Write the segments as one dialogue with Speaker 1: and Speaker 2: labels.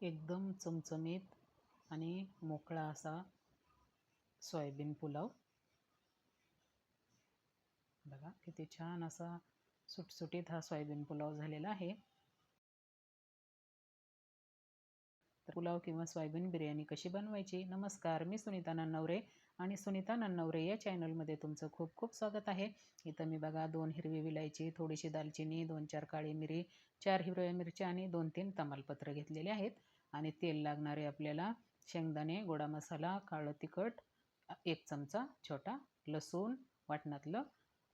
Speaker 1: एकदम चमचमीत आणि मोकळा असा सोयाबीन पुलाव. बघा किती छान असा सुटसुटीत हा सोयाबीन पुलाव झालेला आहे. तर पुलाव किंवा सोयाबीन बिर्याणी कशी बनवायची? नमस्कार, मी सुनीता नन्नवरे आणि सुनीता नन्नवरे या चॅनलमध्ये तुमचं खूप खूप स्वागत आहे. इथं मी बघा 2 हिरवी विलायची, थोडीशी दालचिनी, 2-4 काळी मिरी, 4 हिरव्या मिरच्या आणि 2-3 तमालपत्र घेतलेले आहेत. आणि तेल लागणारे आपल्याला शेंगदाणे, गोडा मसाला, काळं तिखट 1 चमचा छोटा, लसूण वाटणातलं,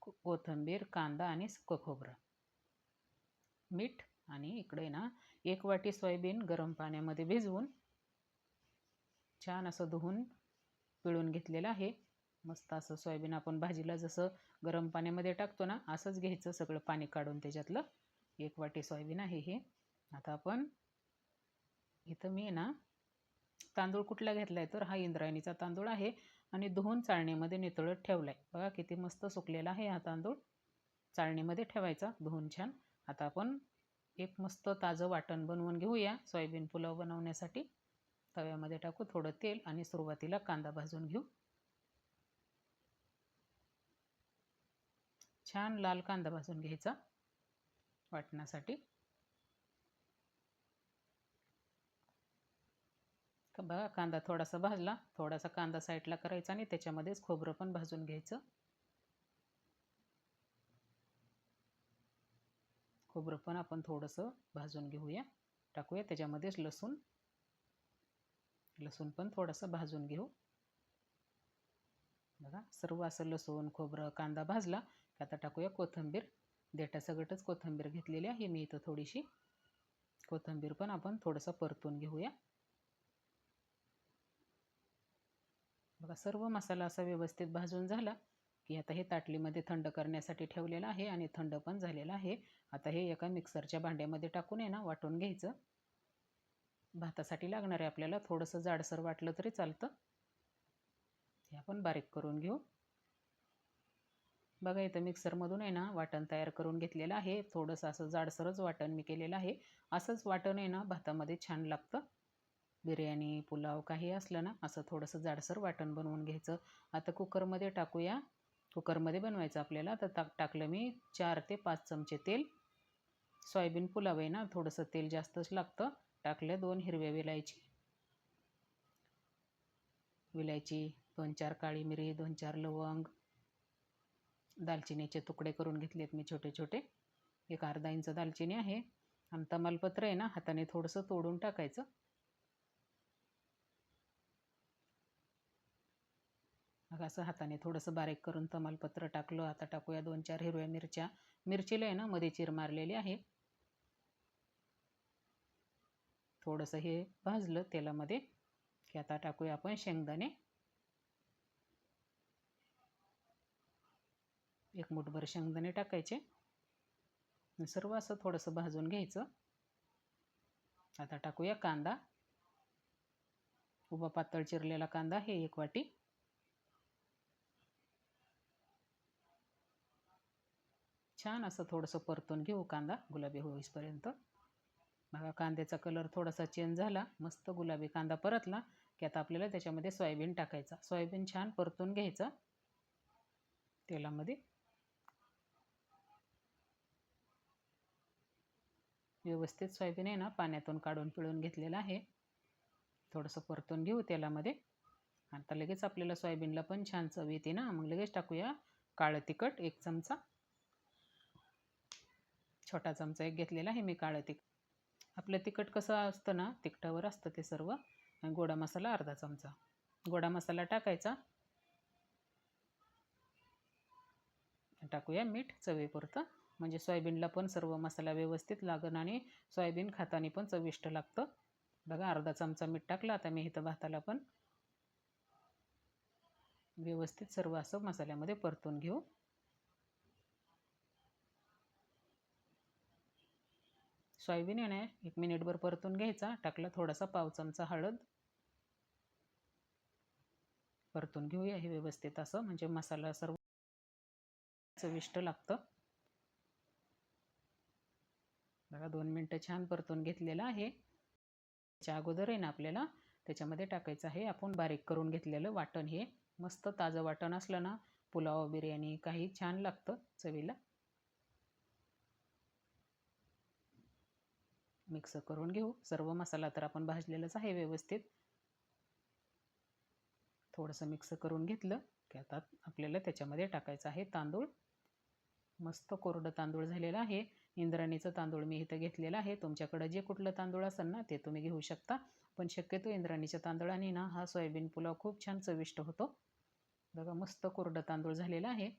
Speaker 1: कोथिंबीर, कांदा आणि सुकं खोबरं, मीठ. आणि इकडे ना 1 वाटी सोयाबीन गरम पाण्यामध्ये भिजवून छान असं धुवून पिळून घेतलेलं आहे. मस्त असं सोयाबीन आपण भाजीला जसं गरम पाण्यामध्ये टाकतो ना, असंच घ्यायचं सगळं पाणी काढून त्याच्यातलं. 1 वाटी सोयाबीन आहे हे. आता आपण इथं मी ना तांदूळ कुठला घेतलाय तर हा इंद्रायणीचा तांदूळ आहे आणि धुवून चाळणीमध्ये नितळत ठेवलाय. बघा किती मस्त सुकलेला आहे हा तांदूळ. चाळणीमध्ये ठेवायचा धुवून छान. आता आपण एक मस्त ताजं वाटण बनवून घेऊया सोयाबीन पुलाव बनवण्यासाठी. तव्यामध्ये टाकू थोडं तेल आणि सुरुवातीला कांदा भाजून घेऊ. छान लाल कांदा भाजून घ्यायचा वाटण्यासाठी. बघा कांदा थोडासा भाजला, थोडासा कांदा साईडला करायचा आणि त्याच्यामध्येच खोबरं पण भाजून घ्यायचं. खोबरं पण आपण थोडंसं भाजून घेऊया. टाकूया त्याच्यामध्येच लसूण. लसूण पण थोडंसं भाजून घेऊ. बघा सर्व असं लसूण, खोबरं, कांदा भाजला की आता टाकूया कोथिंबीर. देठासकटच कोथिंबीर घेतलेली आहे मी इथं थोडीशी. कोथिंबीर पण आपण थोडंसं परतून घेऊया. बघा सर्व मसाला असा व्यवस्थित भाजून झाला की आता हे ताटलीमध्ये थंड करण्यासाठी ठेवलेलं आहे आणि थंड पण झालेलं आहे. आता हे एका मिक्सरच्या भांड्यामध्ये टाकून आहे ना वाटून घ्यायचं. भातासाठी लागणार आहे आपल्याला थोडंसं जाडसर वाटलं तरी चालतं. हे आपण बारीक करून घेऊ. बघा इथं मिक्सरमधून आहे ना वाटण तयार करून घेतलेलं आहे. थोडंसं असं जाडसरच वाटण मी केलेलं आहे. असंच वाटण आहे ना भातामध्ये छान लागतं. बिर्याणी, पुलाव काही असलं ना असं थोडंसं जाडसर वाटण बनवून घ्यायचं. आता कुकरमध्ये टाकूया. कुकरमध्ये बनवायचं आपल्याला तर टाकलं मी 4 ते 5 चमचे तेल. सोयाबीन पुलाव आहे ना थोडंसं तेल जास्तच लागतं. टाकलं 2 हिरव्या विलायची, 2-4 काळी मिरी, 2-4 लवंग, दालचिनीचे तुकडे करून घेतलेत मी छोटे छोटे. एक अर्धा इंच दालचिनी आहे. आणि तमालपत्र आहे ना हाताने थोडंसं तोडून टाकायचं. मग असं हाताने थोडंसं बारीक करून तमालपत्र टाकलं. आता टाकूया 2-4 हिरव्या मिरच्या. मिरचीला आहे ना मध्ये चीर मारलेली आहे. थोडंसं हे भाजलं तेलामध्ये की आता टाकूया आपण शेंगदाणे. 1 मूठभर शेंगदाणे टाकायचे. सर्व असं थोडंसं भाजून घ्यायचं. आता टाकूया कांदा. उभा पातळ चिरलेला कांदा हे 1 वाटी. छान असं थोडंसं परतून घेऊ कांदा गुलाबी होईपर्यंत. बघा कांद्याचा कलर थोडासा चेंज झाला, मस्त गुलाबी कांदा परतला की आता आपल्याला त्याच्यामध्ये सोयाबीन टाकायचा. सोयाबीन छान परतून घ्यायचं तेलामध्ये. व्यवस्थित सोयाबीन आहे ना पाण्यातून काढून पिळून घेतलेलं आहे. थोडंसं परतून घेऊ तेलामध्ये. आता लगेच आपल्याला सोयाबीनला पण छान चव येते ना, मग लगेच टाकूया काळं तिखट 1 चमचा. छोटा चमचा 1 घेतलेला आहे मी काळं तिखट. आपलं तिखट कसं असतं ना तिखटावर असतं ते सर्व. आणि गोडा मसाला अर्धा चमचा. गोडा मसाला टाकायचा. टाकूया मीठ चवीपुरतं, म्हणजे सोयाबीनला पण सर्व मसाला व्यवस्थित लागन आणि सोयाबीन खाताना पण चविष्ट लागतं. बघा अर्धा चमचा मीठ टाकलं. आता मी इथं भाताला पण व्यवस्थित सर्व असं मसाल्यामध्ये परतून घेऊ. सोयाबीन आहे ना 1 मिनिटभर परतून घ्यायचा. टाकलं थोडासा पाव चमचा हळद. परतून घेऊया हे व्यवस्थित असं, म्हणजे मसाला सर्व चविष्ट लागतं. बघा 2 मिनटं छान परतून घेतलेलं आहे. त्याच्या अगोदर आहे ना आपल्याला त्याच्यामध्ये टाकायचं आहे आपण बारीक करून घेतलेलं वाटण. हे मस्त ताजं वाटण असलं ना पुलाव बिर्याणी काही छान लागतं चवीला. मिक्स करून घेऊ. सर्व मसाला तर आपण भाजलेलाच आहे व्यवस्थित. थोडंसं मिक्स करून घेतलं की आता आपल्याला त्याच्यामध्ये टाकायचं आहे तांदूळ. मस्त कोरडं तांदूळ झालेलं आहे. इंद्रायणीचं तांदूळ मी इथं घेतलेलं आहे. तुमच्याकडे जे कुठलं तांदूळ असेल ना ते तुम्ही घेऊ शकता, पण शक्यतो इंद्रायणीच्या तांदळाने ना हा सोयाबीन पुलाव खूप छान चविष्ट होतो. बघा मस्त कोरडं तांदूळ झालेलं आहे.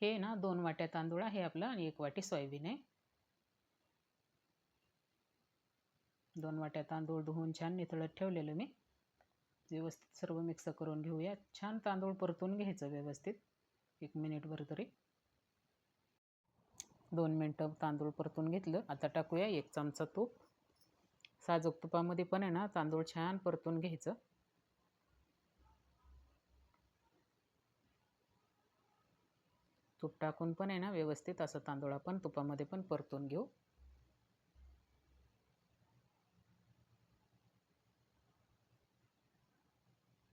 Speaker 1: हे ना 2 वाट्या तांदूळ आहे आपला आणि 1 वाटी सोयाबीन आहे. 2 वाट्या तांदूळ धुवून छान निथळत ठेवलेलं मी. व्यवस्थित सर्व मिक्स करून घेऊया. छान तांदूळ परतून घ्यायचं व्यवस्थित 1 मिनिटभर तरी. 2 मिनटं तांदूळ परतून घेतलं. आता टाकूया 1 चमचा तूप. साजूक तुपामध्ये पण आहे ना तांदूळ छान परतून घ्यायचं. तूप टाकून पण आहे ना व्यवस्थित असं तांदूळ आपण तुपामध्ये पण परतून घेऊ.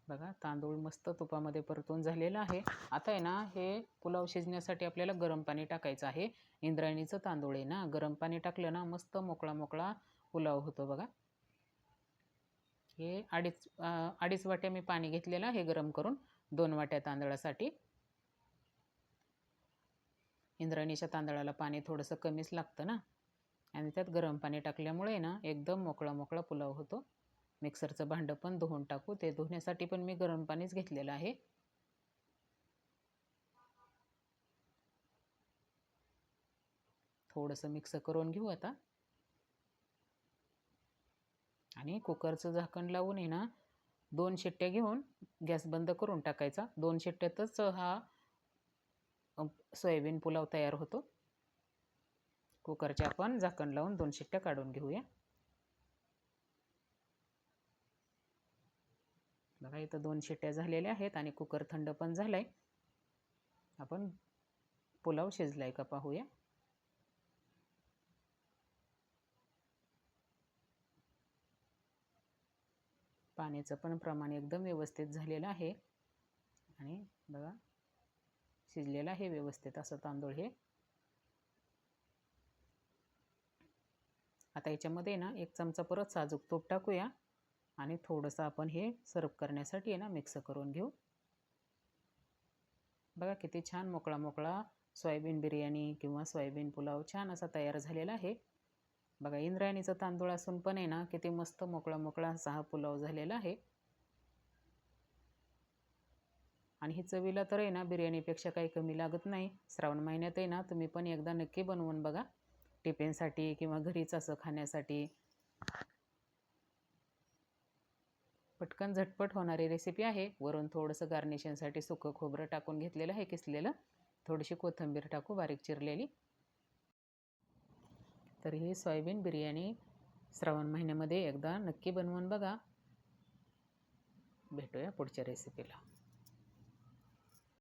Speaker 1: बघा तांदूळ मस्त तुपामध्ये परतून झालेला आहे. आता आहे ना हे पुलाव शिजण्यासाठी आपल्याला गरम पाणी टाकायचं आहे. इंद्रायणीचं तांदूळ आहे ना, गरम पाणी टाकलं ना मस्त मोकळा मोकळा पुलाव होतो बघा. हे अडीच वाट्या मी पाणी घेतलेलं आहे गरम करून 2 वाट्या तांदळासाठी. इंद्रायणीच्या तांदळाला पाणी थोडंसं कमीच लागतं ना, आणि त्यात गरम पाणी टाकल्यामुळे ना एकदम मोकळा मोकळा पुलाव होतो. मिक्सरचं भांडं पण धुवून टाकू. ते धुण्यासाठी पण मी गरम पाणीच घेतलेलं आहे. थोडंसं मिक्स करून घेऊ आता. आणि कुकरचं झाकण लावून आहे ना 2 शिट्ट्या घेऊन गॅस बंद करून टाकायचा. 2 शिट्ट्यातच हा सोयाबीन पुलाव तयार होतो. कुकरचे आपण झाकण लावून 2 शिट्ट्या काढून घेऊया. बघा इथं 2 शिट्ट्या झालेल्या आहेत आणि कुकर थंड पण झालाय. आपण पुलाव शिजलाय का पाहूया. पाण्याचं पण प्रमाण एकदम व्यवस्थित झालेलं आहे आणि बघा शिजलेलं आहे व्यवस्थित असं तांदूळ हे. आता याच्यामध्ये ना 1 चमचा परत साजूक तूप टाकूया आणि थोडंसं आपण हे सर्व करण्यासाठी आहे ना मिक्स करून घेऊ. बघा किती छान मोकळा मोकळा सोयाबीन बिर्याणी किंवा सोयाबीन पुलाव छान असा तयार झालेला आहे. बघा इंद्रायणीचा तांदूळ असून पण आहे ना किती मस्त मोकळा मोकळा असा हा पुलाव झालेला आहे. आणि ही चवीला तर आहे ना बिर्याणीपेक्षा काही कमी लागत नाही. श्रावण महिन्यात आहे ना तुम्ही पण एकदा नक्की बनवून बघा, टिफिनसाठी किंवा घरीच असं खाण्यासाठी. पटकन झटपट होणारी रेसिपी आहे. वरून थोडंसं गार्निशिंगसाठी सुकं खोबरं टाकून घेतलेलं आहे किसलेलं. थोडीशी कोथिंबीर टाकू बारीक चिरलेली. तर ही सोयाबीन बिर्याणी श्रावण महिन्यामध्ये एकदा नक्की बनवून बघा. भेटूया पुढच्या रेसिपीला.